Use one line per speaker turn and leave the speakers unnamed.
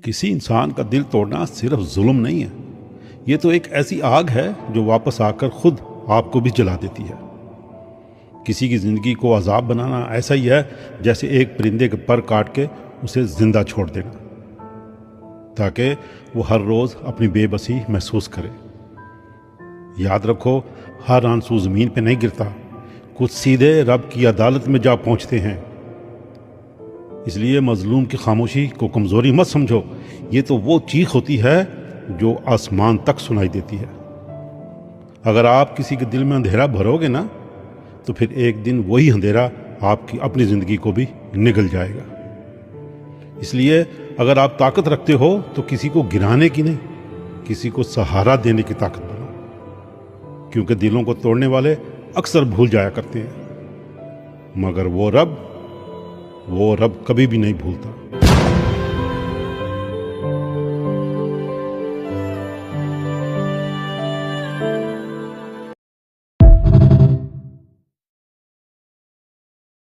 किसी इंसान का दिल तोड़ना सिर्फ जुल्म नहीं है, ये तो एक ऐसी आग है जो वापस आकर खुद आपको भी जला देती है। किसी की ज़िंदगी को अजाब बनाना ऐसा ही है जैसे एक परिंदे के पर काट के उसे ज़िंदा छोड़ देना, ताकि वो हर रोज़ अपनी बेबसी महसूस करे। याद रखो, हर आंसू ज़मीन पे नहीं गिरता, कुछ सीधे रब की अदालत में जा पहुंचते हैं। इसलिए मजलूम की खामोशी को कमज़ोरी मत समझो, ये तो वो चीख होती है जो आसमान तक सुनाई देती है। अगर आप किसी के दिल में अंधेरा भरोगे ना, तो फिर एक दिन वही अंधेरा आपकी अपनी ज़िंदगी को भी निगल जाएगा। इसलिए अगर आप ताकत रखते हो तो किसी को गिराने की नहीं, किसी को सहारा देने की ताकत बनो, क्योंकि दिलों को तोड़ने वाले अक्सर भूल जाया करते हैं, मगर वो रब कभी भी नहीं भूलता।